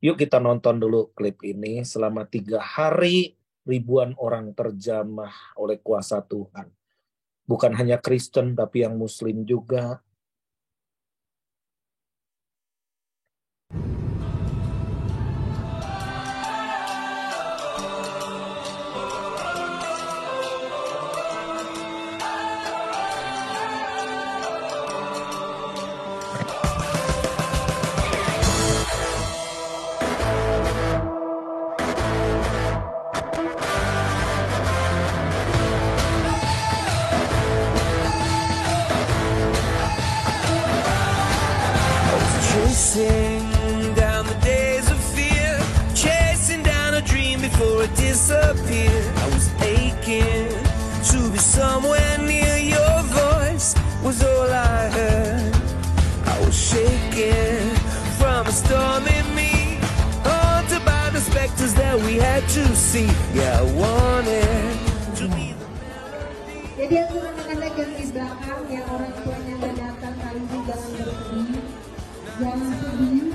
Yuk kita nonton dulu klip ini. Selama 3 hari ribuan orang terjamah oleh kuasa Tuhan. Bukan hanya Kristen tapi yang Muslim juga. Chasing down the days of fear, chasing down a dream before it disappeared. I was aching to be somewhere near. Your voice was all I heard. I was shaking from a storm in me, haunted by the specters that we had to see. Yeah, I wanted to be the melody. Jadi untuk anak-anak yang di belakang, yang orang tuanya nggak datang kali ini jangan bersedih, jangan sedih,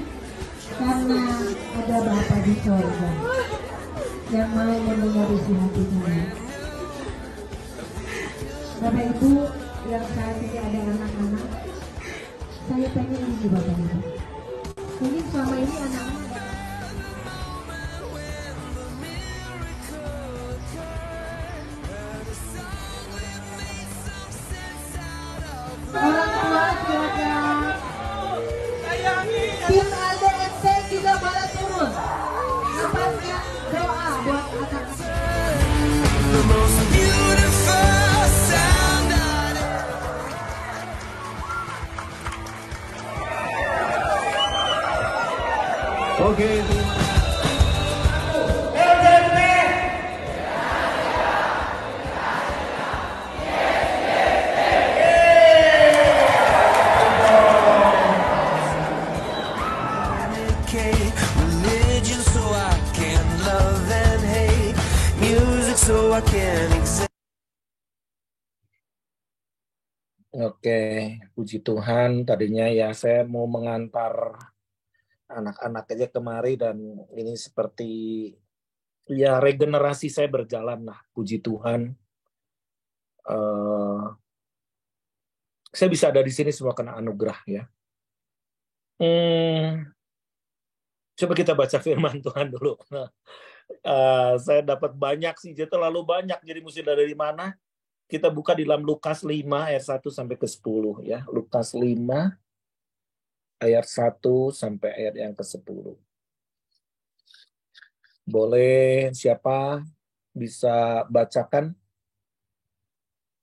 karena ada Bapa di sorga yang mau mendengar isi hati kalian. Bapak Ibu yang saat ini ada anak-anak, saya pengen ini Bapak Ibu. Mungkin selama ini anak-anak orang tua silakan. Tim LDMT juga boleh turun. Tempatnya doa buat anak-anak. The most beautiful sound on earth. Oke. Religion so I can love and hate, music so I can exist. Oke, puji Tuhan. Tadinya ya saya mau mengantar anak-anak aja kemari dan ini seperti ya regenerasi saya berjalan lah, puji Tuhan. Saya bisa ada di sini semua karena anugerah ya. Coba kita baca firman Tuhan dulu. Saya dapat banyak sih, jadi terlalu banyak. Jadi mesti dari mana? Kita buka di dalam Lukas 5 ayat 1 sampai ke 10 ya. Lukas 5 ayat 1 sampai ayat yang ke-10. Boleh siapa bisa bacakan?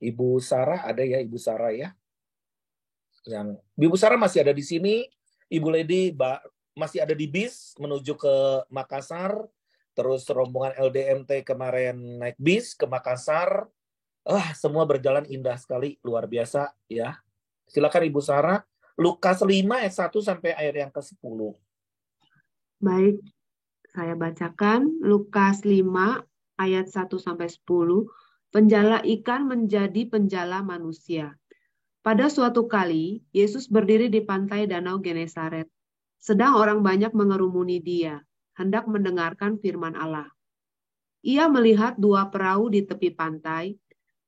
Ibu Sarah ada ya, Ibu Sarah ya? Yang Ibu Sarah masih ada di sini. Ibu Lady masih ada di bis menuju ke Makassar. Terus rombongan LDMT kemarin naik bis ke Makassar. Semua berjalan indah sekali, luar biasa ya. Silakan Ibu Sarah. Lukas 5 ayat 1 sampai ayat yang ke-10. Baik, saya bacakan Lukas 5 ayat 1 sampai 10. Penjala ikan menjadi penjala manusia. Pada suatu kali, Yesus berdiri di pantai Danau Genesaret. Sedang orang banyak mengerumuni dia, hendak mendengarkan firman Allah. Ia melihat 2 perahu di tepi pantai.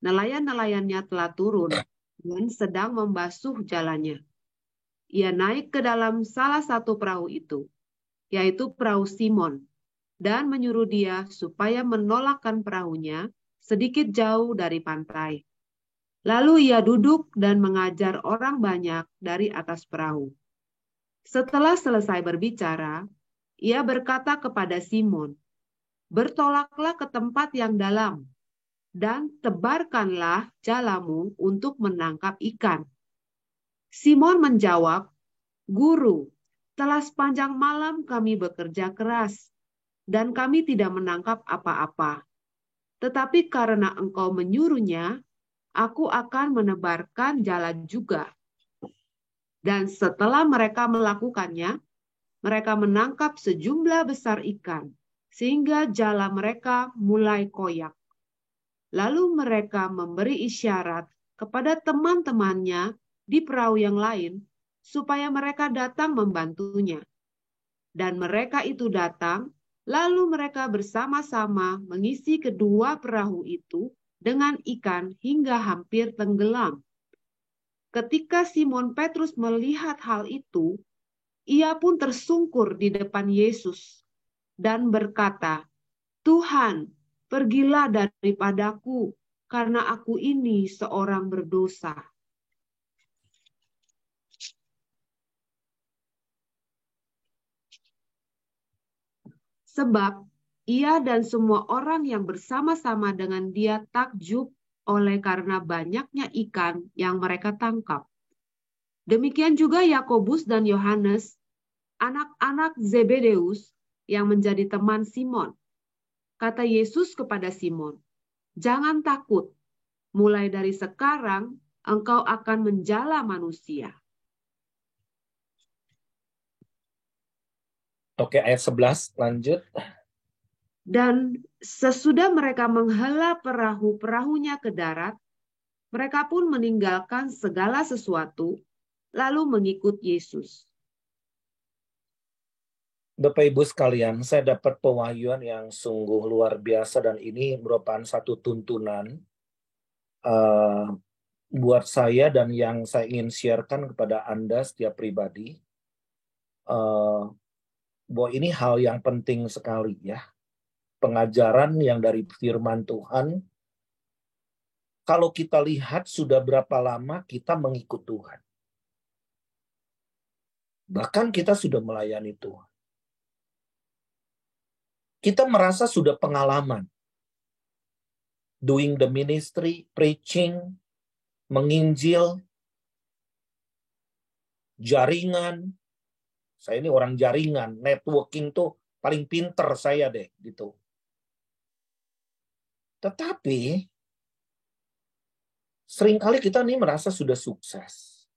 Nelayan-nelayannya telah turun dan sedang membasuh jalannya. Ia naik ke dalam salah satu perahu itu, yaitu perahu Simon, dan menyuruh dia supaya menolakkan perahunya sedikit jauh dari pantai. Lalu ia duduk dan mengajar orang banyak dari atas perahu. Setelah selesai berbicara, ia berkata kepada Simon, "Bertolaklah ke tempat yang dalam, dan tebarkanlah jalamu untuk menangkap ikan." Simon menjawab, "Guru, telah sepanjang malam kami bekerja keras, dan kami tidak menangkap apa-apa. Tetapi karena engkau menyuruhnya, aku akan menebarkan jala juga." Dan setelah mereka melakukannya, mereka menangkap sejumlah besar ikan, sehingga jala mereka mulai koyak. Lalu mereka memberi isyarat kepada teman-temannya di perahu yang lain, supaya mereka datang membantunya. Dan mereka itu datang, lalu mereka bersama-sama mengisi kedua perahu itu dengan ikan hingga hampir tenggelam. Ketika Simon Petrus melihat hal itu, ia pun tersungkur di depan Yesus dan berkata, "Tuhan, pergilah daripadaku, karena aku ini seorang berdosa." Sebab ia dan semua orang yang bersama-sama dengan dia takjub oleh karena banyaknya ikan yang mereka tangkap. Demikian juga Yakobus dan Yohanes, anak-anak Zebedeus yang menjadi teman Simon. Kata Yesus kepada Simon, "Jangan takut, mulai dari sekarang engkau akan menjala manusia." Oke, ayat 11 lanjut. Dan sesudah mereka menghela perahu-perahunya ke darat, mereka pun meninggalkan segala sesuatu, lalu mengikut Yesus. Bapak Ibu sekalian, saya dapat pewahyuan yang sungguh luar biasa dan ini merupakan satu tuntunan buat saya dan yang saya ingin sharekan kepada Anda setiap pribadi. Bahwa ini hal yang penting sekali ya. Pengajaran yang dari firman Tuhan. Kalau kita lihat sudah berapa lama kita mengikut Tuhan. Bahkan kita sudah melayani Tuhan. Kita merasa sudah pengalaman. Doing the ministry, preaching, menginjil, jaringan. Saya ini orang jaringan, networking tuh paling pinter saya deh gitu. Tetapi seringkali kita nih merasa sudah sukses.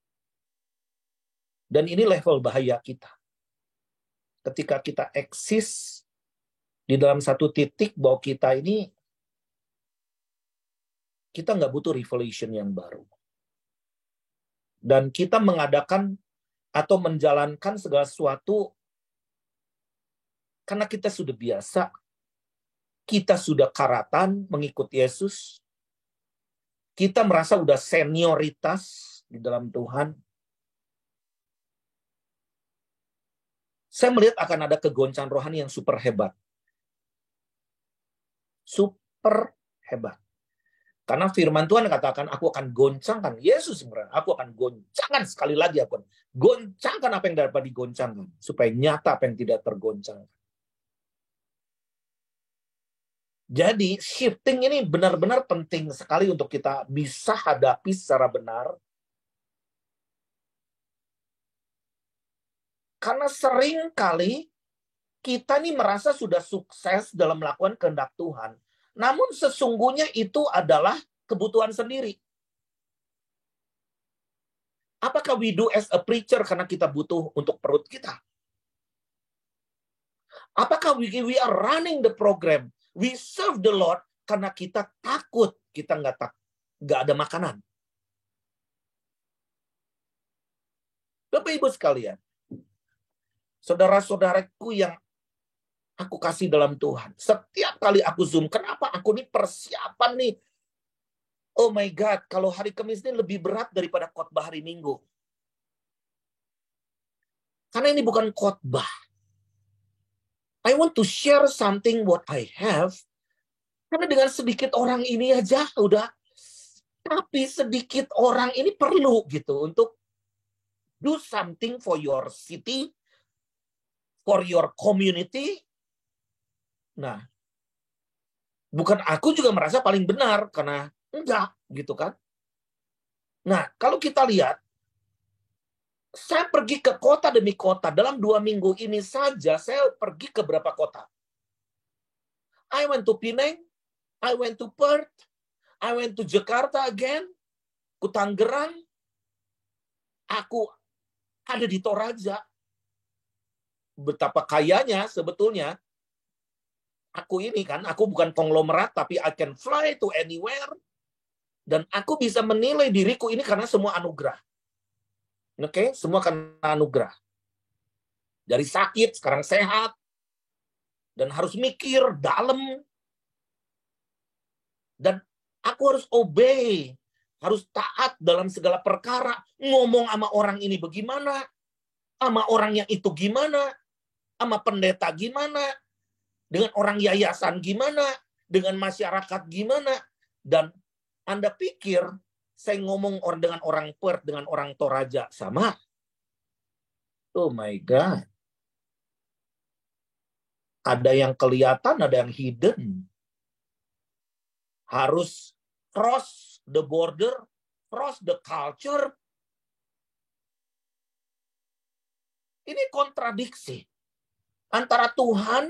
Dan ini level bahaya kita. Ketika kita eksis di dalam satu titik bahwa kita ini kita nggak butuh revelation yang baru. Dan kita mengadakan atau menjalankan segala sesuatu karena kita sudah biasa, kita sudah karatan mengikut Yesus, kita merasa udah senioritas di dalam Tuhan. Saya melihat akan ada kegoncangan rohani yang super hebat. Super hebat. Karena firman Tuhan katakan, aku akan goncangkan. Yesus sebenarnya, aku akan goncangkan sekali lagi. Aku akan goncangkan apa yang dapat digoncangkan. Supaya nyata apa yang tidak tergoncangkan. Jadi shifting ini benar-benar penting sekali untuk kita bisa hadapi secara benar. Karena sering kali kita nih merasa sudah sukses dalam melakukan kehendak Tuhan. Namun sesungguhnya itu adalah kebutuhan sendiri. Apakah we do as a preacher karena kita butuh untuk perut kita? Apakah we are running the program, we serve the Lord karena kita takut kita nggak ada makanan? Bapak Ibu sekalian, saudara-saudaraku yang aku kasih dalam Tuhan. Setiap kali aku Zoom, kenapa aku nih persiapan nih? Oh my God, kalau hari Kamis ini lebih berat daripada khotbah hari Minggu. Karena ini bukan khotbah. I want to share something what I have. Karena dengan sedikit orang ini aja udah. Tapi sedikit orang ini perlu gitu untuk do something for your city, for your community. Nah, bukan aku juga merasa paling benar, karena enggak, gitu kan. Nah, kalau kita lihat, saya pergi ke kota demi kota. Dalam 2 minggu ini saja, saya pergi ke berapa kota. I went to Penang, I went to Perth, I went to Jakarta again, ke Tangerang, aku ada di Toraja. Betapa kayanya sebetulnya, aku ini kan, aku bukan konglomerat, tapi I can fly to anywhere. Dan aku bisa menilai diriku ini karena semua anugerah. Oke, semua karena anugerah. Dari sakit sekarang sehat. Dan harus mikir dalam. Dan aku harus obey. Harus taat dalam segala perkara. Ngomong sama orang ini bagaimana. Sama orang yang itu gimana. Sama pendeta gimana. Dengan orang yayasan gimana. Dengan masyarakat gimana. Dan Anda pikir saya ngomong dengan orang Perth, dengan orang Toraja sama? Oh my God. Ada yang kelihatan, ada yang hidden. Harus cross the border, cross the culture. Ini kontradiksi antara Tuhan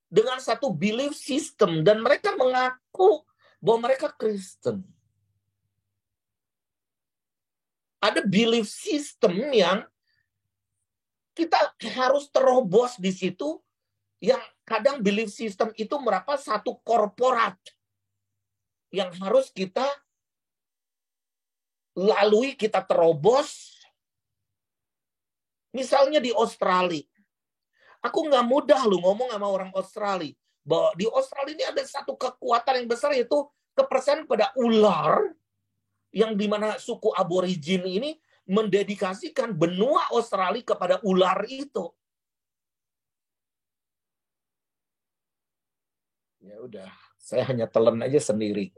dengan satu belief system. Dan mereka mengaku bahwa mereka Kristen. Ada belief system yang kita harus terobos di situ. Yang kadang belief system itu merupakan satu korporat yang harus kita lalui, kita terobos. Misalnya di Australia. Aku nggak mudah lu ngomong sama orang Australia. Bahwa di Australia ini ada satu kekuatan yang besar, yaitu kepercayaan pada ular. Yang dimana suku aborigin ini mendedikasikan benua Australia kepada ular itu. Ya udah, saya hanya telan aja sendiri.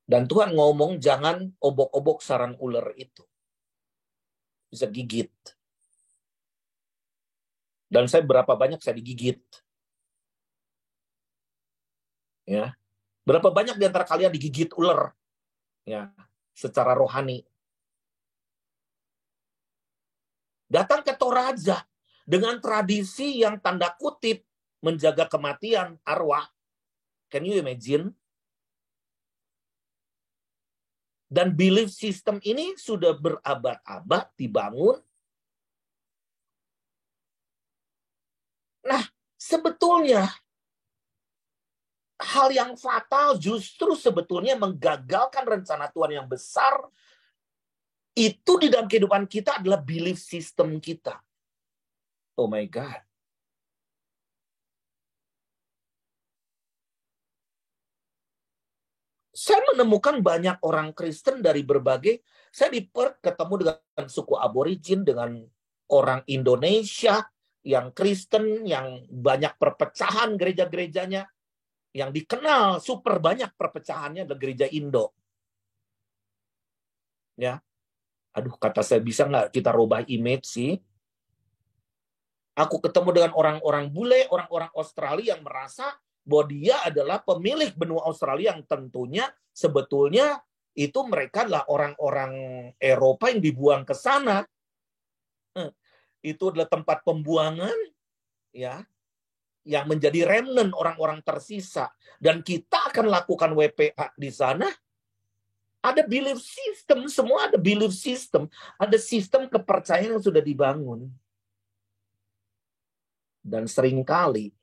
Dan Tuhan ngomong jangan obok-obok sarang ular itu. Bisa gigit. Dan saya berapa banyak saya digigit. Ya. Berapa banyak di antara kalian digigit ular? Ya, secara rohani. Datang ke Toraja dengan tradisi yang tanda kutip menjaga kematian arwah. Can you imagine? Dan belief system ini sudah berabad-abad dibangun. Nah, sebetulnya hal yang fatal justru sebetulnya menggagalkan rencana Tuhan yang besar. Itu di dalam kehidupan kita adalah belief system kita. Oh my God. Saya menemukan banyak orang Kristen dari berbagai, saya di Perth ketemu dengan suku aborigin, dengan orang Indonesia yang Kristen, yang banyak perpecahan gereja-gerejanya, yang dikenal super banyak perpecahannya adalah gereja Indo. Ya, aduh kata saya bisa nggak kita rubah image sih? Aku ketemu dengan orang-orang bule, orang-orang Australia yang merasa bahwa dia adalah pemilik benua Australia yang tentunya sebetulnya itu mereka adalah orang-orang Eropa yang dibuang ke sana. Itu adalah tempat pembuangan ya yang menjadi remnant orang-orang tersisa, dan kita akan lakukan WPA di sana. Ada belief system, semua ada belief system, ada sistem kepercayaan yang sudah dibangun. Dan seringkali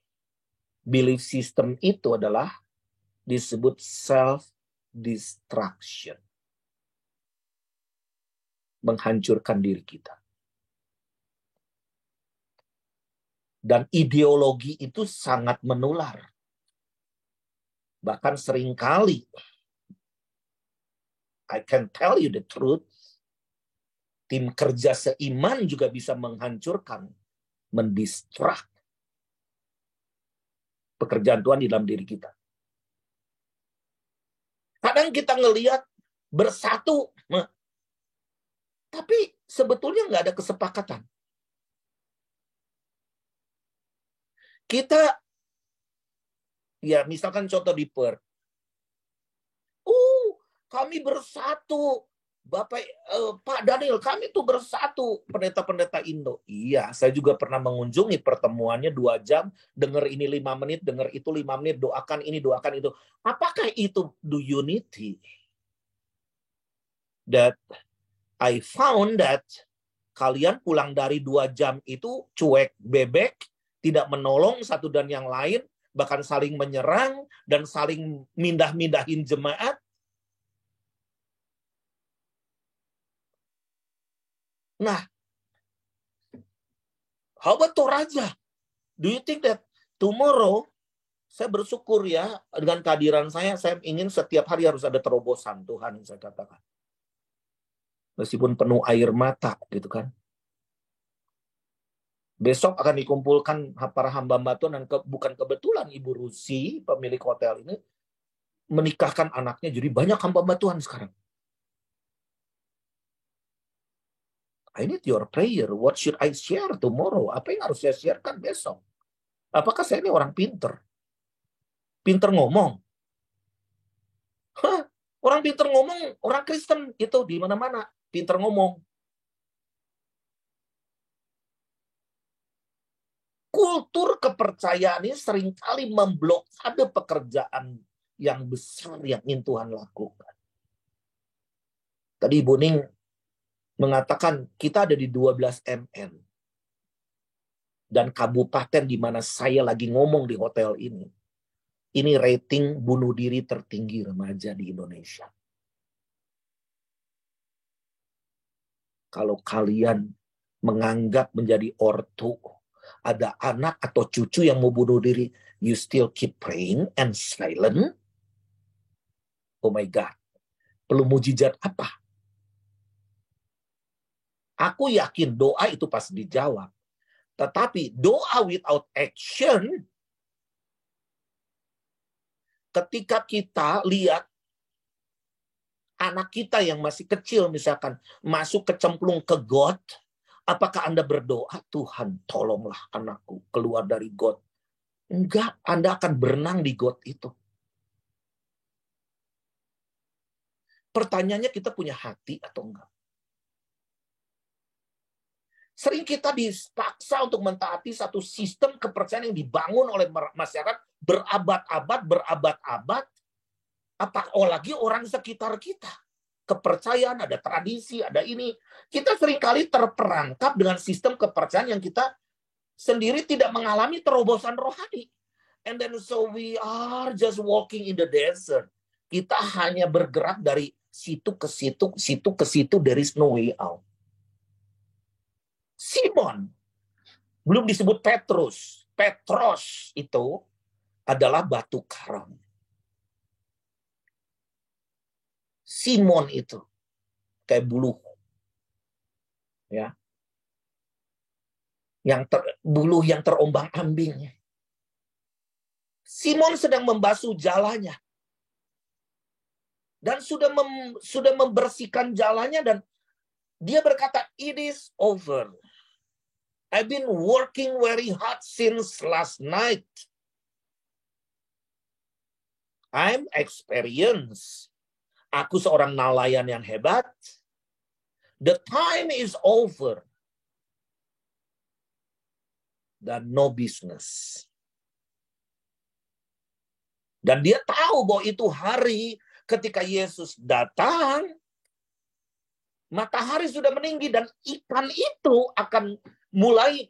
belief system itu adalah disebut self-destruction. Menghancurkan diri kita. Dan ideologi itu sangat menular. Bahkan seringkali, I can tell you the truth, tim kerja seiman juga bisa menghancurkan, mendistract pekerjaan Tuhan di dalam diri kita. Kadang kita ngelihat bersatu, tapi sebetulnya nggak ada kesepakatan. Kita, ya misalkan contoh di Perth, kami bersatu, Pak Daniel, kami tuh bersatu, pendeta-pendeta Indo. Iya, saya juga pernah mengunjungi pertemuannya 2 jam, dengar ini 5 menit, dengar itu 5 menit, doakan ini, doakan itu. Apakah itu the unity? That I found that kalian pulang dari 2 jam itu cuek bebek, tidak menolong satu dan yang lain, bahkan saling menyerang dan saling mindah-mindahin jemaat. Nah, How about Toraja? Do you think that tomorrow, saya bersyukur ya, dengan kehadiran saya ingin setiap hari harus ada terobosan Tuhan, saya katakan. Meskipun penuh air mata, gitu kan. Besok akan dikumpulkan para hamba Tuhan, dan bukan kebetulan Ibu Rusi, pemilik hotel ini, menikahkan anaknya, jadi banyak hamba Tuhan sekarang. I need your prayer. What should I share tomorrow? Apa yang harus saya sharekan besok? Apakah saya ini orang pinter? Pinter ngomong? Hah? Orang pinter ngomong, orang Kristen itu di mana-mana. Pinter ngomong. Kultur kepercayaan ini seringkali memblokade pekerjaan yang besar yang ingin Tuhan lakukan. Tadi Ibu Ning mengatakan kita ada di 12 MN. Dan kabupaten di mana saya lagi ngomong di hotel ini. Ini rating bunuh diri tertinggi remaja di Indonesia. Kalau kalian menganggap menjadi ortu, ada anak atau cucu yang mau bunuh diri, you still keep praying and silent? Oh my God. Perlu mujizat apa? Aku yakin doa itu pasti dijawab. Tetapi doa without action, ketika kita lihat anak kita yang masih kecil misalkan masuk kecemplung ke got, apakah Anda berdoa, Tuhan tolonglah anakku keluar dari got? Enggak, Anda akan berenang di got itu. Pertanyaannya, kita punya hati atau enggak? Sering kita dipaksa untuk mentaati satu sistem kepercayaan yang dibangun oleh masyarakat berabad-abad. Apalagi orang sekitar kita. Kepercayaan, ada tradisi, ada ini. Kita seringkali terperangkap dengan sistem kepercayaan yang kita sendiri tidak mengalami terobosan rohani. And then so we are just walking in the desert. Kita hanya bergerak dari situ ke situ, situ ke situ, there is no way out. Simon, belum disebut Petrus. Petros itu adalah batu karang. Simon itu kayak buluh, ya, buluh yang terombang-ambing. Simon sedang membasuh jalannya dan sudah membersihkan jalannya, dan dia berkata, "It is over. I've been working very hard since last night. I'm experienced. Aku seorang nelayan yang hebat. The time is over." Dan no business. Dan dia tahu bahwa itu hari ketika Yesus datang, matahari sudah meninggi dan ikan itu akan mulai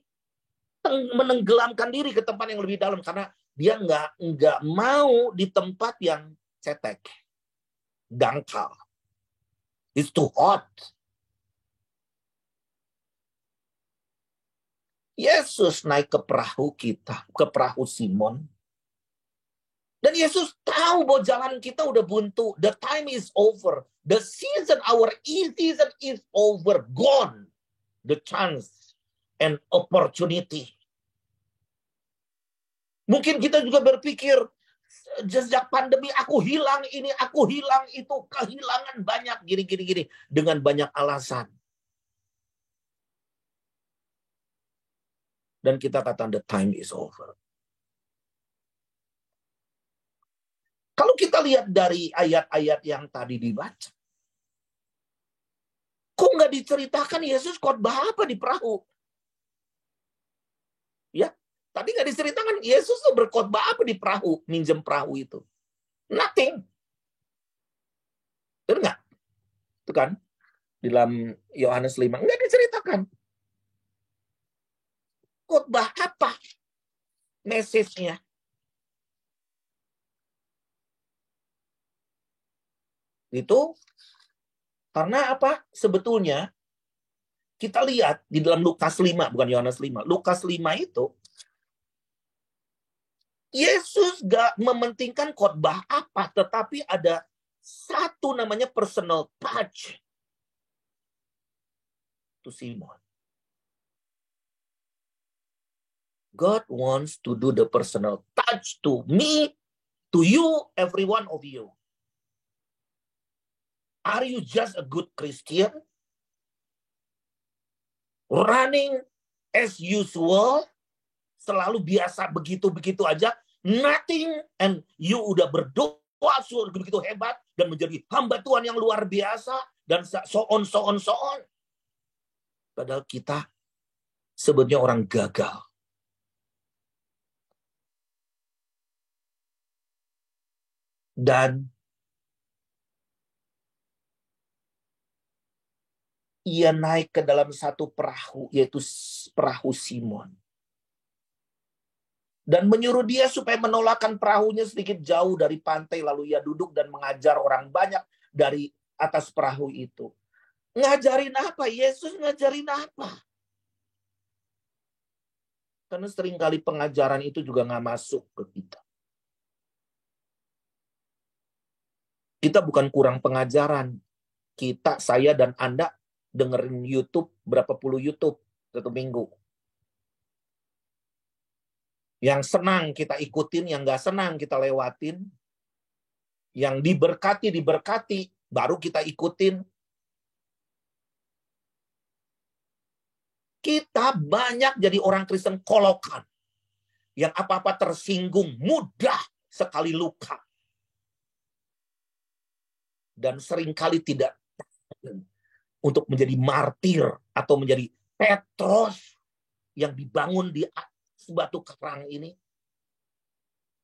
menenggelamkan diri ke tempat yang lebih dalam karena dia nggak mau di tempat yang cetek, dangkal. It's too hot. Yesus naik ke perahu kita, ke perahu Simon. Dan Yesus tahu bahwa jalan kita udah buntu. The time is over. The season, our season is over. Gone. The chance and opportunity. Mungkin kita juga berpikir, sejak pandemi aku hilang ini, aku hilang itu, kehilangan banyak, gini. Dengan banyak alasan. Dan kita katakan the time is over. Kalau kita lihat dari ayat-ayat yang tadi dibaca, kok nggak diceritakan Yesus khotbah apa di perahu? Ya, tadi nggak diceritakan Yesus tuh berkhotbah apa di perahu, minjem perahu itu. Nothing. Benar nggak? Itu kan di dalam Yohanes 5 nggak diceritakan. Khotbah apa? Message-nya. Itu karena apa? Sebetulnya Kita lihat di dalam Lukas 5, bukan Yohanes 5. Lukas 5 itu, Yesus gak mementingkan khotbah apa, tetapi ada satu namanya personal touch to Simon. God wants to do the personal touch to me, to you, every one of you. Are you just a good Christian? Running as usual, selalu biasa begitu-begitu aja, nothing, and you udah berdoa begitu hebat, dan menjadi hamba Tuhan yang luar biasa, dan so on. Padahal kita sebetulnya orang gagal. Dan ia naik ke dalam satu perahu, yaitu perahu Simon. Dan menyuruh dia supaya menolakkan perahunya sedikit jauh dari pantai. Lalu ia duduk dan mengajar orang banyak dari atas perahu itu. Ngajarin apa? Yesus ngajarin apa? Karena seringkali pengajaran itu juga nggak masuk ke kita. Kita bukan kurang pengajaran. Kita, saya, dan Anda dengerin YouTube, berapa puluh YouTube satu minggu. Yang senang kita ikutin, yang nggak senang kita lewatin. Yang diberkati, baru kita ikutin. Kita banyak jadi orang Kristen kolokan. Yang apa-apa tersinggung, mudah sekali luka. Dan seringkali tidak untuk menjadi martir atau menjadi Petrus yang dibangun di batu karang ini,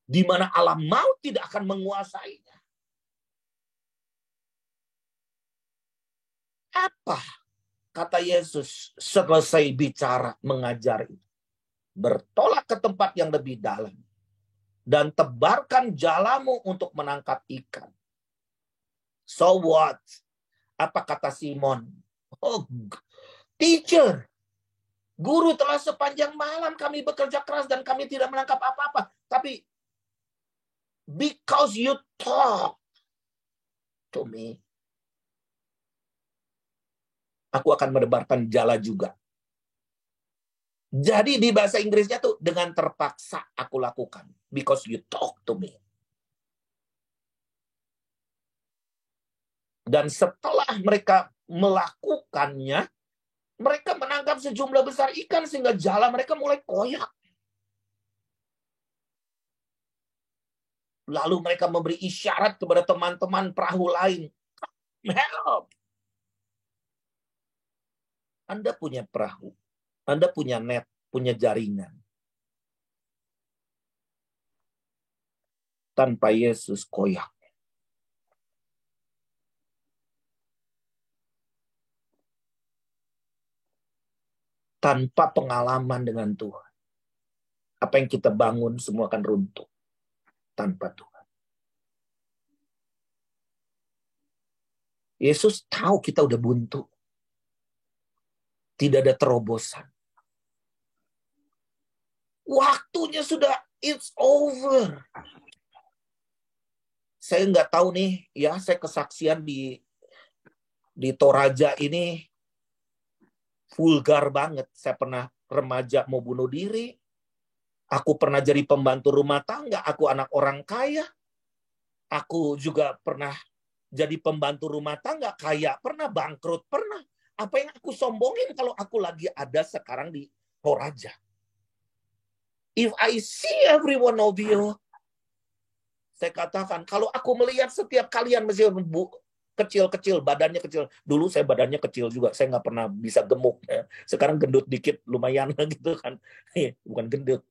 di mana alam maut tidak akan menguasainya. Apa kata Yesus selesai bicara mengajar itu? Bertolak ke tempat yang lebih dalam dan tebarkan jalamu untuk menangkap ikan. So what? Apa kata Simon? Oh, teacher, guru, telah sepanjang malam kami bekerja keras dan kami tidak menangkap apa-apa. Tapi because you talk to me, aku akan menebarkan jala juga. Jadi di bahasa Inggrisnya tuh dengan terpaksa aku lakukan. Because you talk to me. Dan setelah mereka melakukannya, mereka menangkap sejumlah besar ikan sehingga jala mereka mulai koyak. Lalu mereka memberi isyarat kepada teman-teman perahu lain. Help! Anda punya perahu. Anda punya net, punya jaringan. Tanpa Yesus koyak. Tanpa pengalaman dengan Tuhan, apa yang kita bangun semua akan runtuh tanpa Tuhan. Yesus tahu kita udah buntu. Tidak ada terobosan. Waktunya sudah, it's over. Saya nggak tahu nih, ya, saya kesaksian di Toraja ini vulgar banget. Saya pernah remaja mau bunuh diri. Aku pernah jadi pembantu rumah tangga. Aku anak orang kaya. Aku juga pernah jadi pembantu rumah tangga. Kaya, pernah bangkrut, pernah. Apa yang aku sombongin kalau aku lagi ada sekarang di Toraja? If I see every one of you, saya katakan, kalau aku melihat setiap kalian masih kecil-kecil, badannya kecil. Dulu saya badannya kecil juga, saya nggak pernah bisa gemuk. Ya. Sekarang gendut dikit, lumayan gitu kan. Bukan gendut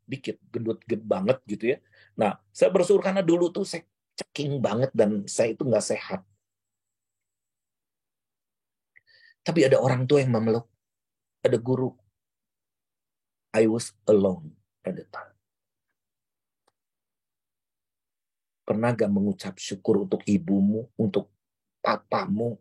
dikit, gendut banget gitu ya. Nah, saya bersyukur karena dulu tuh saya ceking banget dan saya itu nggak sehat. Tapi ada orang tua yang memeluk, ada guru. I was alone at the time. Pernah gak mengucap syukur untuk ibumu, untuk papamu,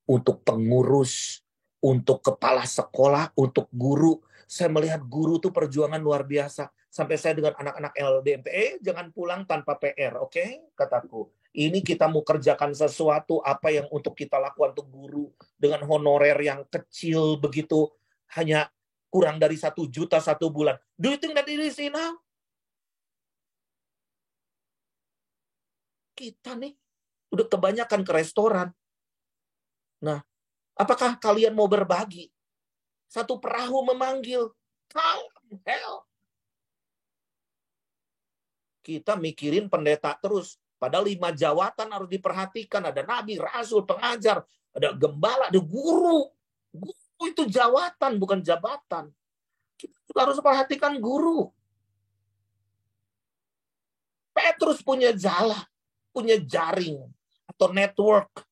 untuk pengurus, untuk kepala sekolah, untuk guru. Saya melihat guru tuh perjuangan luar biasa. Sampai saya dengan anak-anak LDMP, jangan pulang tanpa PR, oke? Kataku. Ini kita mau kerjakan sesuatu, apa yang untuk kita lakukan untuk guru. Dengan honorer yang kecil begitu, hanya kurang dari 1 juta 1 bulan. Do you think that it is enough? Kita nih, udah kebanyakan ke restoran. Nah, apakah kalian mau berbagi? Satu perahu memanggil. Come, help. Kita mikirin pendeta terus. Padahal 5 jawatan harus diperhatikan. Ada nabi, rasul, pengajar. Ada gembala, ada guru. Guru itu jawatan, bukan jabatan. Kita juga harus perhatikan guru. Petrus punya jala, punya jaring, atau network.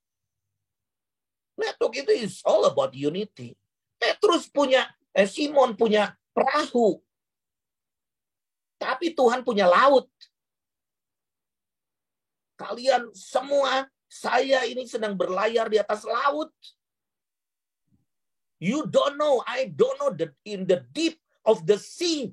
Network itu is all about unity. Petrus punya, Simon punya perahu. Tapi Tuhan punya laut. Kalian semua, saya ini sedang berlayar di atas laut. You don't know, I don't know, that in the deep of the sea.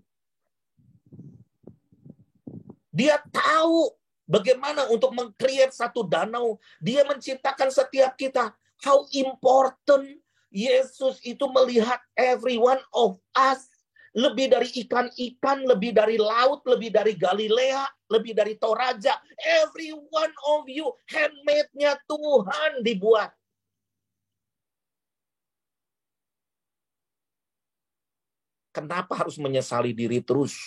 Dia tahu bagaimana untuk meng-create satu danau. Dia menciptakan setiap kita. How important Yesus itu melihat every one of us. Lebih dari ikan-ikan, lebih dari laut, lebih dari Galilea, lebih dari Toraja. Every one of you, handmade-nya Tuhan dibuat. Kenapa harus menyesali diri terus?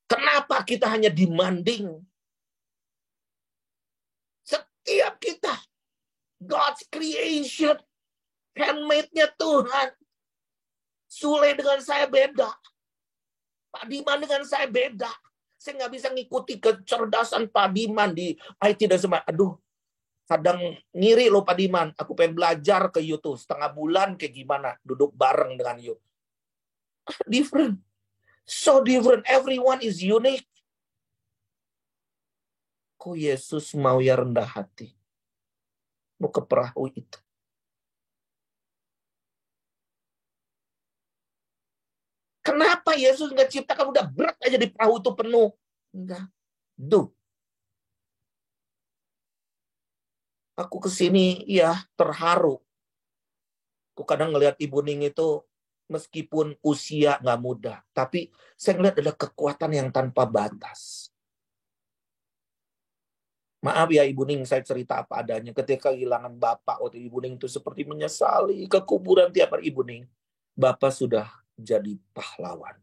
Kenapa kita hanya demanding? Setiap kita, God's creation, handmade-nya Tuhan. Sule dengan saya beda. Pak Diman dengan saya beda. Saya nggak bisa ngikuti kecerdasan Pak Diman di IT dan semua. Aduh, kadang ngiri loh Pak Diman. Aku pengen belajar ke YouTube. Setengah bulan kayak gimana. Duduk bareng dengan you. Different. So different. Everyone is unique. Kok Yesus mau ya rendah hati? Mau ke perahu itu. Kenapa Yesus nggak ciptakan udah berat aja di perahu itu penuh? Enggak. Aku kesini ya terharu. Aku kadang ngelihat Ibu Ning itu meskipun usia nggak muda, tapi saya ngelihat ada kekuatan yang tanpa batas. Maaf ya Ibu Ning, saya cerita apa adanya. Ketika kehilangan Bapak waktu Ibu Ning itu seperti menyesali ke kuburan tiap hari Ibu Ning. Bapak sudah jadi pahlawan.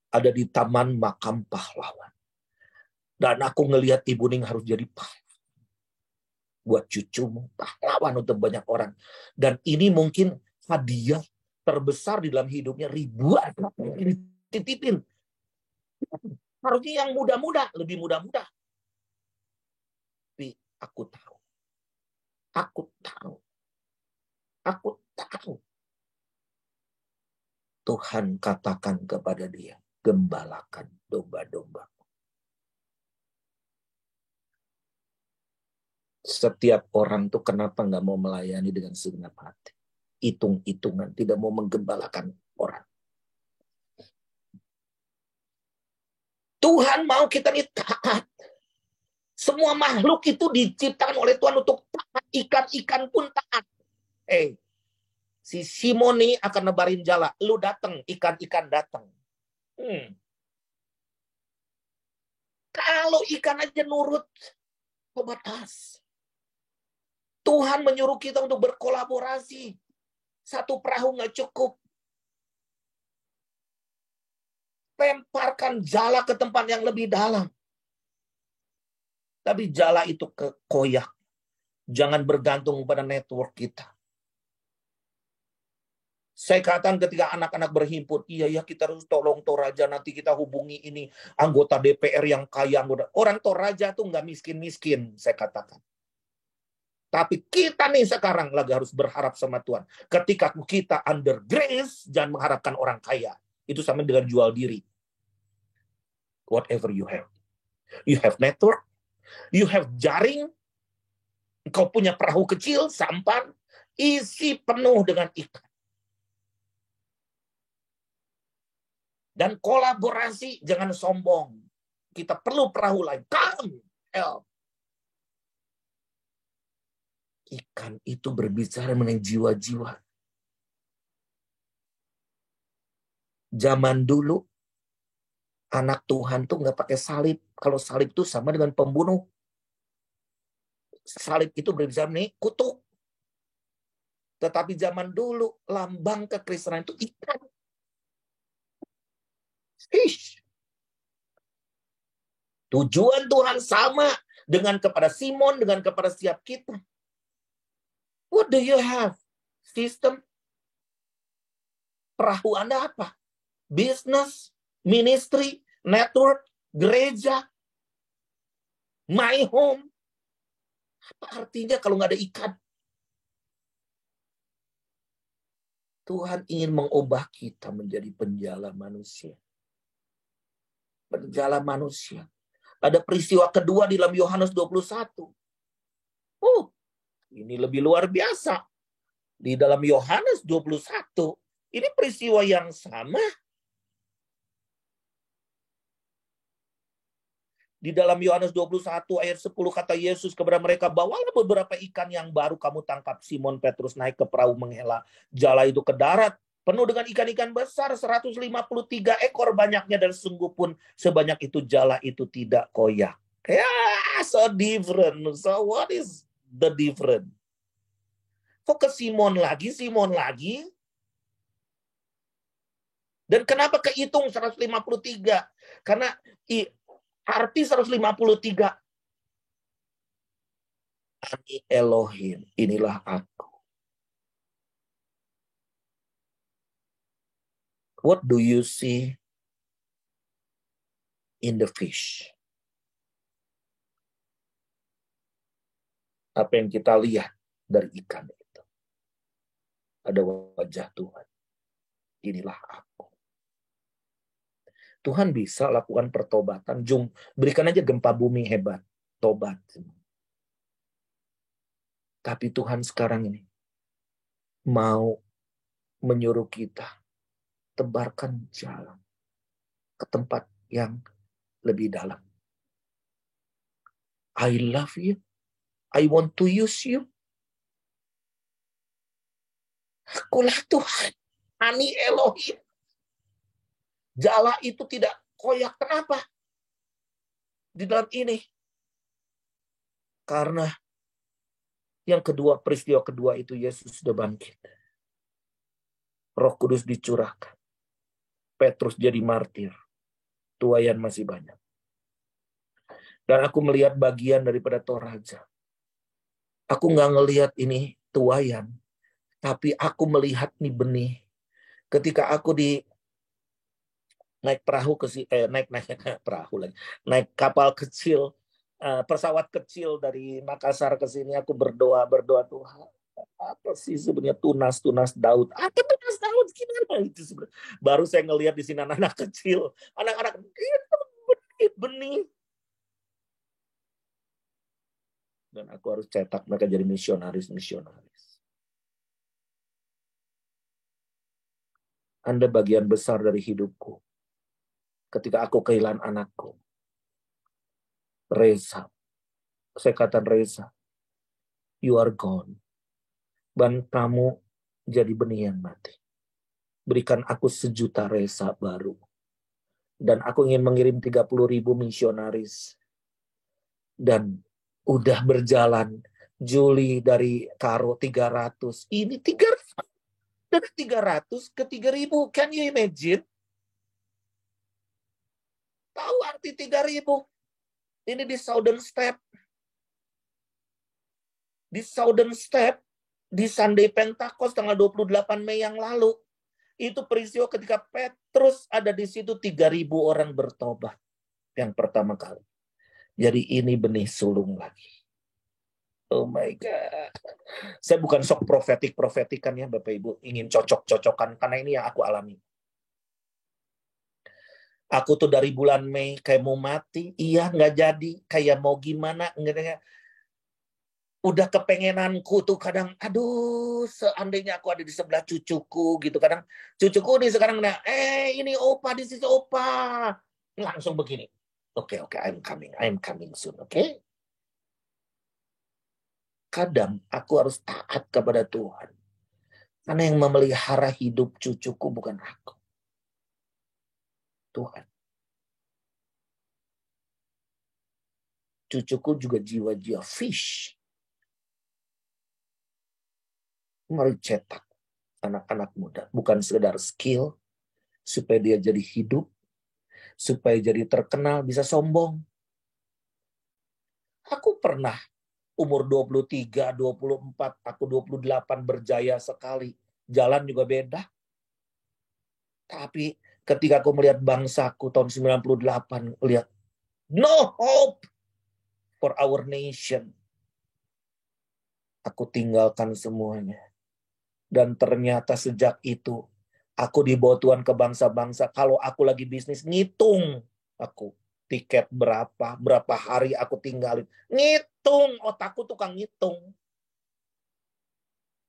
Ada di taman makam pahlawan. Dan aku ngelihat Ibu Ning harus jadi pahlawan. Buat cucumu, pahlawan untuk banyak orang. Dan ini mungkin hadiah terbesar di dalam hidupnya, ribuan yang dititipin. Harusnya yang muda-muda, lebih muda-muda. Tapi aku tahu. Tuhan katakan kepada dia, gembalakan domba-domba. Setiap orang tuh kenapa nggak mau melayani dengan segenap hati? Hitung-hitungan, tidak mau menggembalakan orang. Tuhan mau kita nih taat. Semua makhluk itu diciptakan oleh Tuhan untuk taat. Ikan-ikan pun taat. Si Simon nih akan nebarin jala. Lu datang, ikan-ikan datang. Kalau ikan aja nurut, sobat as. Tuhan menyuruh kita untuk berkolaborasi. Satu perahu nggak cukup. Lemparkan jala ke tempat yang lebih dalam. Tapi jala itu koyak. Jangan bergantung pada network kita. Saya katakan ketika anak-anak berhimpun, iya kita harus tolong Toraja, nanti kita hubungi ini anggota DPR yang kaya. Orang Toraja tuh nggak miskin-miskin, saya katakan. Tapi kita nih sekarang lagi harus berharap sama Tuhan. Ketika kita under grace, jangan mengharapkan orang kaya. Itu sama dengan jual diri. Whatever you have. You have network, you have jaring, engkau punya perahu kecil, sampan, Isi penuh dengan ikan. Dan kolaborasi, jangan sombong. Kita perlu perahu lain. Come, help. Ikan itu berbicara mengenai jiwa-jiwa. Zaman dulu, anak Tuhan tuh nggak pakai salib. Kalau salib itu sama dengan pembunuh. Salib itu berbicara mengenai kutuk. Tetapi zaman dulu, lambang kekristenan itu ikan. Fish. Tujuan Tuhan sama dengan kepada Simon, dengan kepada setiap kita. What do you have? Sistem? Perahu Anda apa? Business, ministry, network, gereja, my home. Apa artinya kalau nggak ada ikan? Tuhan ingin mengubah kita menjadi penjala manusia. Penjala manusia. Ada peristiwa kedua di dalam Yohanes 21. Ini lebih luar biasa. Di dalam Yohanes 21, ini peristiwa yang sama. Di dalam Yohanes 21 ayat 10 kata Yesus kepada mereka, bawalah beberapa ikan yang baru kamu tangkap. Simon Petrus naik ke perahu menghela jala itu ke darat. Penuh dengan ikan-ikan besar, 153 ekor banyaknya, dan sungguh pun sebanyak itu jala itu tidak koyak. So different. So what is the different? Kok ke Simon lagi? Dan kenapa kehitung 153? Karena arti 153. Ani Elohim, inilah aku. What do you see in the fish? Apa yang kita lihat dari ikan itu? Ada wajah Tuhan. Inilah aku. Tuhan bisa lakukan pertobatan. Berikan aja gempa bumi hebat. Tobat. Tapi Tuhan sekarang ini mau menyuruh kita tebarkan jalan ke tempat yang lebih dalam. I love you. I want to use you. Akulah Tuhan. Ani Elohim. Jala itu tidak koyak. Kenapa? Di dalam ini. Karena yang kedua, peristiwa kedua itu Yesus sudah bangkit. Roh Kudus dicurahkan. Petrus jadi martir. Tuayan masih banyak. Dan aku melihat bagian daripada Toraja. Aku nggak ngelihat ini tuayan. Tapi aku melihat nih benih. Ketika aku naik perahu naik kapal kecil, pesawat kecil dari Makassar ke sini, aku berdoa Tuhan, apa sih sebenarnya tunas Daud? Apa tunas Daud gimana itu sebenarnya? Baru saya ngelihat di sini anak-anak kecil, anak-anak itu benih. Dan aku harus cetak mereka jadi misionaris. Anda bagian besar dari hidupku. Ketika aku kehilangan anakku, Reza, saya katakan Reza, you are gone. Dan kamu jadi benih yang mati. Berikan aku 1 juta Reza baru. Dan aku ingin mengirim 30.000 misionaris. Dan udah berjalan. Juli dari Karo 300. Ini 300. Dari 300 ke 3.000. Can you imagine? Tahu arti 3.000? Ini di Southern Step. Di Southern Step, di Sunday Pentakos tanggal 28 Mei yang lalu. Itu peristiwa ketika Petrus ada di situ, 3.000 orang bertobat. Yang pertama kali. Jadi ini benih sulung lagi. Oh my God. Saya bukan sok profetikan ya Bapak Ibu. Ingin cocok-cocokan. Karena ini yang aku alami. Aku tuh dari bulan Mei kayak mau mati. Iya nggak jadi. Kayak mau gimana. Udah kepengenanku tuh kadang, aduh, seandainya aku ada di sebelah cucuku gitu. Kadang cucuku nih sekarang, ini opa, this is opa. Langsung begini. Oke, I'm coming soon, oke? Kadang aku harus taat kepada Tuhan. Karena yang memelihara hidup cucuku bukan aku. Tuhan. Cucuku juga jiwa-jiwa fish. Mari cetak anak-anak muda. Bukan sekedar skill, supaya dia jadi hidup, supaya jadi terkenal, bisa sombong. Aku pernah umur 23, 24, aku 28 berjaya sekali. Jalan juga beda. Tapi ketika aku melihat bangsaku tahun 98, lihat no hope for our nation. Aku tinggalkan semuanya. Dan ternyata sejak itu, aku dibawa Tuhan ke bangsa-bangsa. Kalau aku lagi bisnis, ngitung aku. Tiket berapa hari aku tinggalin. Ngitung, otakku tukang ngitung.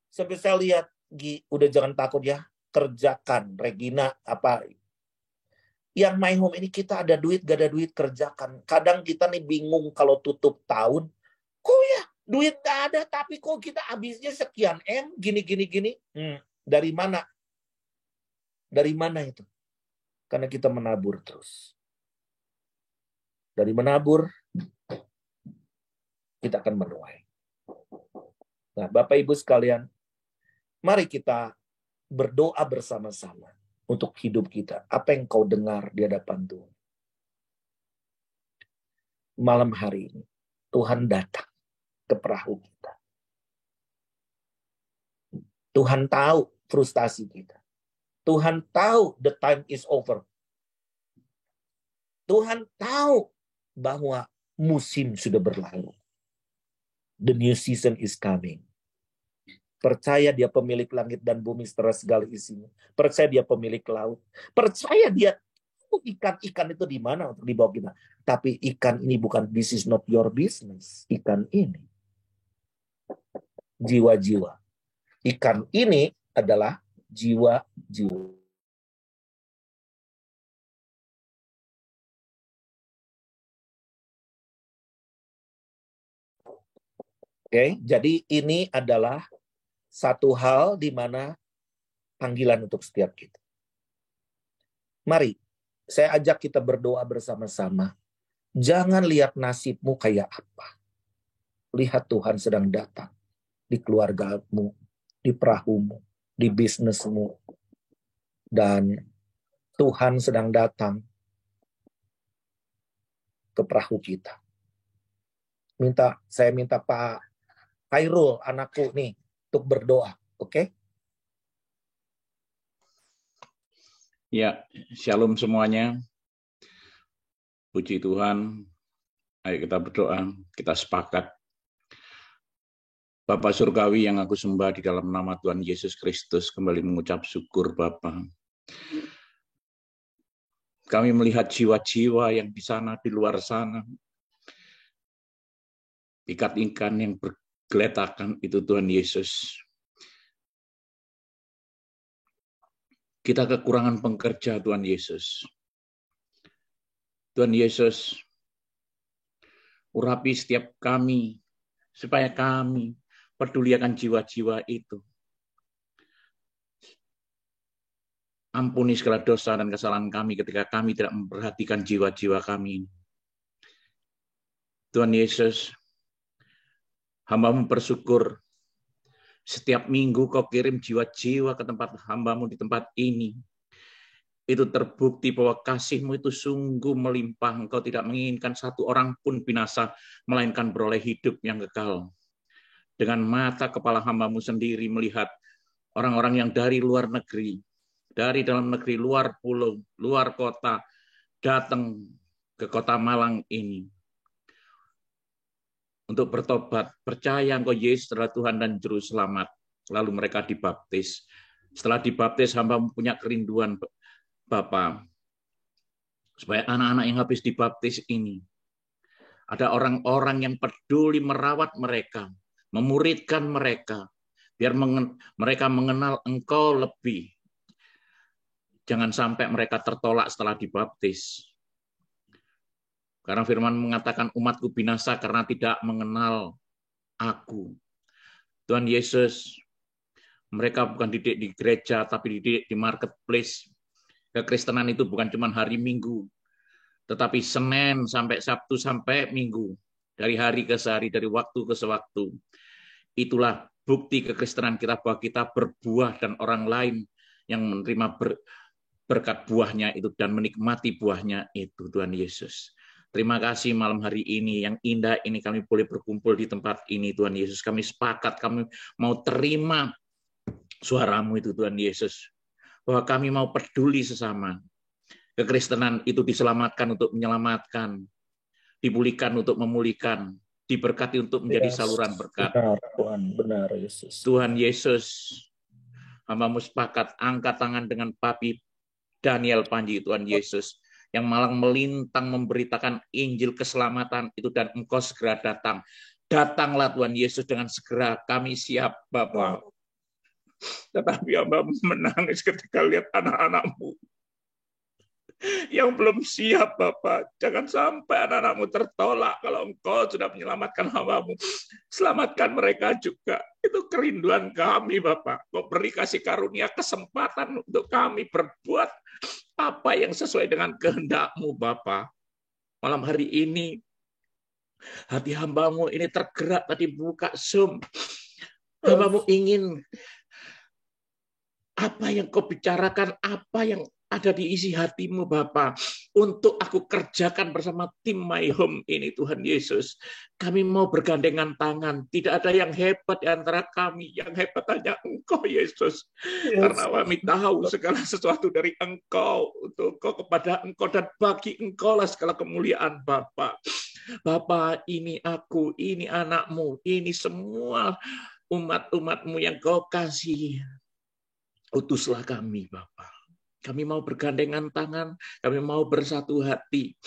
Sampai saya lihat, Gi, udah jangan takut ya. Kerjakan, Regina, apa. Yang My Home ini kita ada duit, gak ada duit, kerjakan. Kadang kita nih bingung kalau tutup tahun. Kok ya, duit gak ada, tapi kok kita habisnya sekian M, gini. Dari mana? Dari mana itu? Karena kita menabur terus. Dari menabur, kita akan menuai. Nah, Bapak Ibu sekalian, mari kita berdoa bersama-sama untuk hidup kita. Apa yang kau dengar di hadapan Tuhan? Malam hari ini, Tuhan datang ke perahu kita. Tuhan tahu frustasi kita. Tuhan tahu the time is over. Tuhan tahu bahwa musim sudah berlalu. The new season is coming. Percaya dia pemilik langit dan bumi serta segala isinya. Percaya dia pemilik laut. Percaya dia ikan-ikan itu di mana untuk dibawa kita. Tapi ikan ini bukan, this is not your business. Ikan ini jiwa-jiwa. Ikan ini adalah jiwa-jiwa. Oke, jadi ini adalah satu hal di mana panggilan untuk setiap kita. Mari, saya ajak kita berdoa bersama-sama. Jangan lihat nasibmu kayak apa. Lihat Tuhan sedang datang di keluargamu, di perahumu, di bisnismu. Dan Tuhan sedang datang ke perahu kita. Saya minta Pak Khairul, anakku nih, untuk berdoa. Oke? Ya, shalom semuanya. Puji Tuhan. Ayo kita berdoa, kita sepakat. Bapa Surgawi yang aku sembah di dalam nama Tuhan Yesus Kristus, kembali mengucap syukur Bapa. Kami melihat jiwa-jiwa yang di sana, di luar sana. Ikan-ikan yang bergeletakan itu Tuhan Yesus. Kita kekurangan pekerja Tuhan Yesus. Tuhan Yesus, urapi setiap kami, supaya kami peduli akan jiwa-jiwa itu. Ampuni segala dosa dan kesalahan kami ketika kami tidak memperhatikan jiwa-jiwa kami. Tuhan Yesus, hamba-Mu bersyukur setiap minggu Kau kirim jiwa-jiwa ke tempat hamba-Mu di tempat ini. Itu terbukti bahwa kasih-Mu itu sungguh melimpah. Engkau tidak menginginkan satu orang pun binasa, melainkan beroleh hidup yang kekal. Dengan mata kepala hamba-Mu sendiri melihat orang-orang yang dari luar negeri, dari dalam negeri, luar pulau, luar kota, datang ke kota Malang ini untuk bertobat, percaya Engkau Yesus adalah Tuhan dan Juru Selamat. Lalu mereka dibaptis. Setelah dibaptis, hamba punya kerinduan, Bapa, supaya anak-anak yang habis dibaptis ini, ada orang-orang yang peduli merawat mereka, memuridkan mereka, biar mereka mengenal Engkau lebih. Jangan sampai mereka tertolak setelah dibaptis. Karena firman mengatakan umatku binasa karena tidak mengenal aku. Tuhan Yesus, mereka bukan didik di gereja, tapi didik di marketplace. Kekristenan itu bukan cuma hari Minggu, tetapi Senin sampai Sabtu sampai Minggu. Dari hari ke hari, dari waktu ke waktu. Itulah bukti kekristenan kita bahwa kita berbuah dan orang lain yang menerima berkat buahnya itu dan menikmati buahnya itu, Tuhan Yesus. Terima kasih malam hari ini yang indah ini kami boleh berkumpul di tempat ini, Tuhan Yesus. Kami sepakat, kami mau terima suaramu itu, Tuhan Yesus. Bahwa kami mau peduli sesama. Kekristenan itu diselamatkan untuk menyelamatkan, dipulihkan untuk memulihkan, diberkati untuk menjadi saluran berkat. Benar, Tuhan, benar Yesus. Tuhan Yesus, hamba-Mu sepakat angkat tangan dengan Papi Daniel Panji, Tuhan Yesus, yang malang melintang memberitakan Injil keselamatan itu dan Engkau segera datang. Datanglah Tuhan Yesus dengan segera, kami siap Bapa. Tetapi hamba menangis ketika lihat anak-anak-Mu yang belum siap Bapak. Jangan sampai anak-anak-Mu tertolak kalau Engkau sudah menyelamatkan hamba-Mu. Selamatkan mereka juga. Itu kerinduan kami Bapak. Kau beri kasih karunia kesempatan untuk kami berbuat apa yang sesuai dengan kehendak-Mu Bapak. Malam hari ini hati hamba-Mu ini tergerak tadi buka Zoom. Hamba-Mu ingin apa yang Kau bicarakan, apa yang ada di isi hati-Mu Bapa, untuk aku kerjakan bersama tim My Home ini Tuhan Yesus. Kami mau bergandengan tangan, tidak ada yang hebat di antara kami, yang hebat hanya Engkau Yesus. Karena kami tahu segala sesuatu dari Engkau, untuk Engkau, kepada Engkau, dan bagi Engkau lah segala kemuliaan Bapa. Bapa, ini aku, ini anak-Mu, ini semua umat-umat-Mu yang Kau kasih. Utuslah kami Bapa. Kami mau bergandengan tangan, kami mau bersatu hati.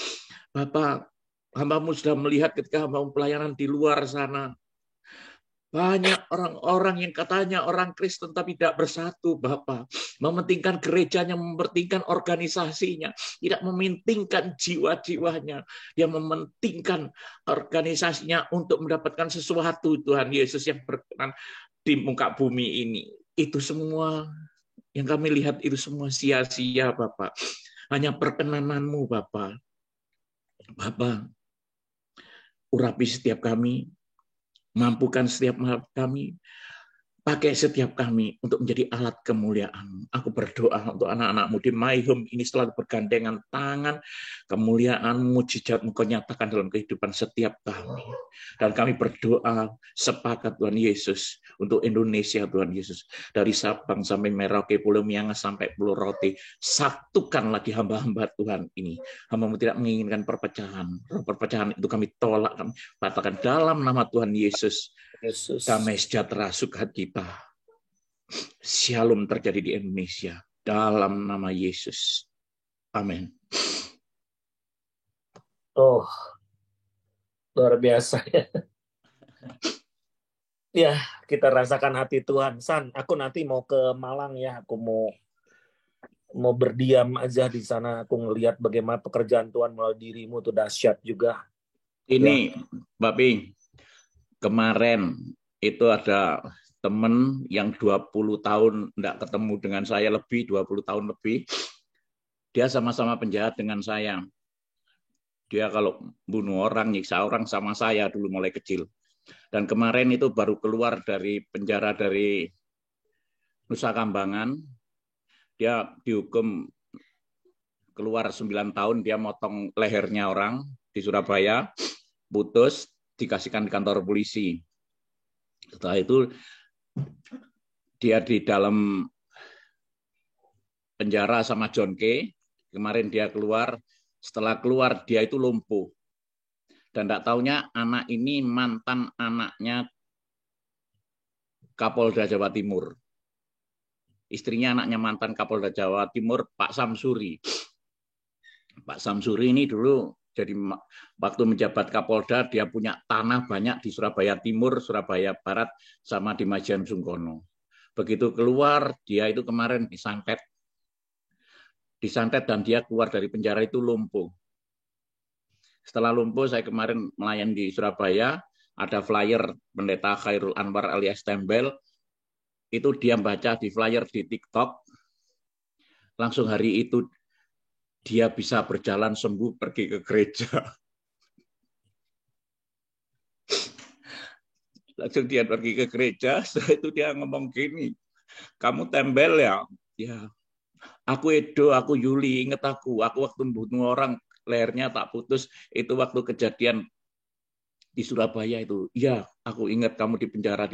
Bapak, hamba-Mu sudah melihat ketika hamba-Mu pelayanan di luar sana. Banyak orang-orang yang katanya orang Kristen tapi tidak bersatu, Bapak. Mementingkan gerejanya, mementingkan organisasinya. Tidak mementingkan jiwa-jiwanya. Dia mementingkan organisasinya untuk mendapatkan sesuatu, Tuhan Yesus, yang berkenan di muka bumi ini. Itu semua yang kami lihat itu semua sia-sia, Bapak. Hanya perkenanan-Mu, Bapak. Bapak, urapi setiap kami, mampukan setiap kami, pakai setiap kami untuk menjadi alat kemuliaan. Aku berdoa untuk anak-anak-Mu di My Home ini selalu bergandengan tangan, kemuliaan, mujizat-Mu Kau nyatakan dalam kehidupan setiap kami. Dan kami berdoa sepakat Tuhan Yesus untuk Indonesia, Tuhan Yesus. Dari Sabang sampai Merauke, Pulau Miangas sampai Pulau Rote, satukan lagi hamba-hamba Tuhan ini. Hamba-Mu tidak menginginkan perpecahan. Perpecahan itu kami tolak, kami katakan dalam nama Tuhan Yesus. Damai sejahtera sukacita, shalom terjadi di Indonesia dalam nama Yesus. Amin. Oh, luar biasa ya. Ya, kita rasakan hati Tuhan. San, aku nanti mau ke Malang ya. Aku mau berdiam aja di sana. Aku ngelihat bagaimana pekerjaan Tuhan melalui dirimu tuh dahsyat juga. Ini, Mbak Ping, kemarin itu ada teman yang 20 tahun enggak ketemu dengan saya, lebih 20 tahun lebih. Dia sama-sama penjahat dengan saya. Dia kalau bunuh orang, nyiksa orang sama saya dulu mulai kecil. Dan kemarin itu baru keluar dari penjara dari Nusa Kambangan. Dia dihukum keluar 9 tahun, dia motong lehernya orang di Surabaya, putus, dikasihkan di kantor polisi. Setelah itu dia di dalam penjara sama John K. Kemarin dia keluar. Setelah keluar dia itu lumpuh. Dan tidak taunya anak ini mantan anaknya Kapolda Jawa Timur. Istrinya anaknya mantan Kapolda Jawa Timur, Pak Samsuri. Pak Samsuri ini dulu Jadi waktu menjabat Kapolda, dia punya tanah banyak di Surabaya Timur, Surabaya Barat, sama di Majen Sungkono. Begitu keluar, dia itu kemarin disantet dan dia keluar dari penjara itu lumpuh. Setelah lumpuh, saya kemarin melayani di Surabaya, ada flyer Pendeta Khairul Anwar alias Tembel, itu dia baca di flyer di TikTok, langsung hari itu dia bisa berjalan sembuh pergi ke gereja. Langsung dia pergi ke gereja, setelah itu dia ngomong gini, kamu Tembel ya? Ya, aku Edo, aku Yuli, inget aku waktu membunuh orang, lehernya tak putus, itu waktu kejadian di Surabaya itu. Ya, aku ingat kamu di penjara.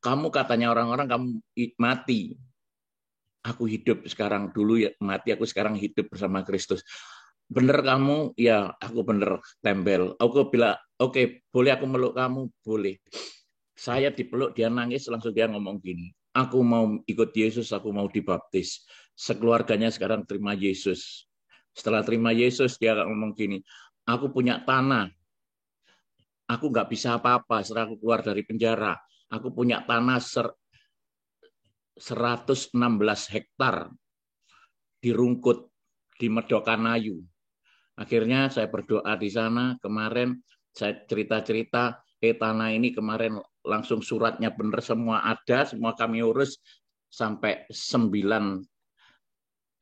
Kamu katanya orang-orang kamu mati. Aku hidup sekarang, dulu ya mati, aku sekarang hidup bersama Kristus. Bener kamu? Ya, aku bener Tembel. Aku bilang, oke, boleh aku meluk kamu? Boleh. Saya dipeluk, dia nangis, langsung dia ngomong gini, aku mau ikut Yesus, aku mau dibaptis. Sekeluarganya sekarang terima Yesus. Setelah terima Yesus, dia ngomong gini, aku punya tanah, aku nggak bisa apa-apa setelah aku keluar dari penjara. Aku punya tanah 116 hektar di Rungkut, di Medokanayu. Akhirnya saya berdoa di sana, kemarin saya cerita-cerita, tanah ini kemarin langsung suratnya benar semua ada, semua kami urus sampai 9M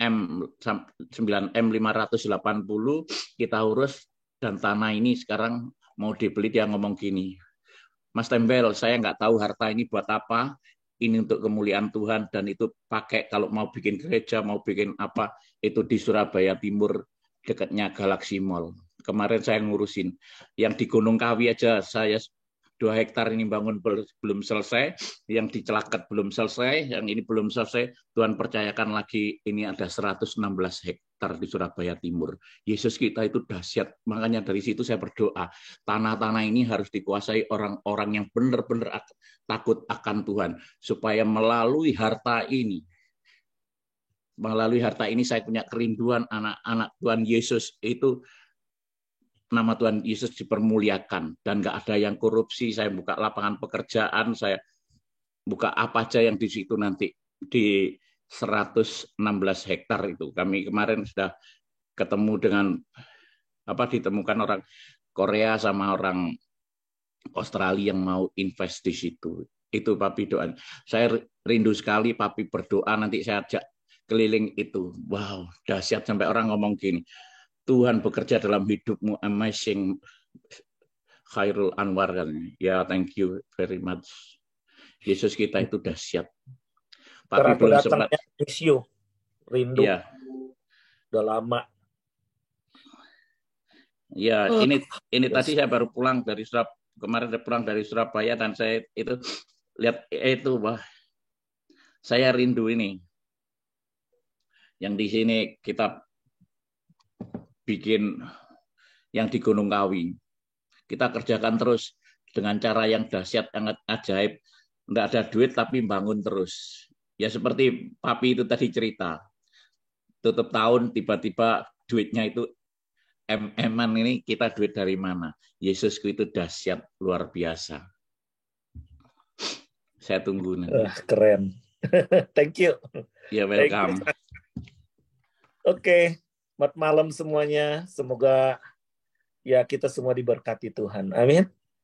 580 kita urus, dan tanah ini sekarang mau dibeli. Dia ngomong gini, Mas Tembel, saya nggak tahu harta ini buat apa, ini untuk kemuliaan Tuhan, dan itu pakai kalau mau bikin gereja, mau bikin apa, itu di Surabaya Timur, dekatnya Galaxy Mall. Kemarin saya ngurusin. Yang di Gunung Kawi aja, saya 2 hektar ini bangun belum selesai, yang di Celaket belum selesai, yang ini belum selesai. Tuhan percayakan lagi, ini ada 116 hektar di Surabaya Timur. Yesus kita itu dahsyat. Makanya dari situ saya berdoa, tanah-tanah ini harus dikuasai orang-orang yang benar-benar takut akan Tuhan, supaya melalui harta ini saya punya kerinduan anak-anak Tuhan Yesus itu, nama Tuhan Yesus dipermuliakan, dan nggak ada yang korupsi. Saya buka lapangan pekerjaan, saya buka apa aja yang di situ nanti di 116 hektar itu. Kami kemarin sudah ketemu dengan ditemukan orang Korea sama orang Australia yang mau invest di situ. Itu Papi doa. Saya rindu sekali Papi berdoa, nanti saya ajak keliling itu. Wow, dahsyat, sampai orang ngomong gini, Tuhan bekerja dalam hidupmu, amazing Khairul Anwar kan. Ya, thank you very much. Yesus kita itu dahsyat. Papi belum sempat. Miss you. Rindu. Ya. Udah lama. Ya, ini tadi saya baru pulang dari kemarin pulang dari Surabaya, dan saya itu lihat itu, wah, saya rindu ini. Yang di sini kita bikin yang di Gunung Kawi. Kita kerjakan terus dengan cara yang dahsyat, sangat ajaib. Nggak ada duit tapi bangun terus. Ya seperti Papi itu tadi cerita. Tutup tahun tiba-tiba duitnya itu MM-an, ini kita duit dari mana? Yesusku itu dahsyat, luar biasa. Saya tunggu nanti. Keren. Thank you. Ya, welcome. Oke. Selamat malam semuanya. Semoga ya kita semua diberkati Tuhan. Amin.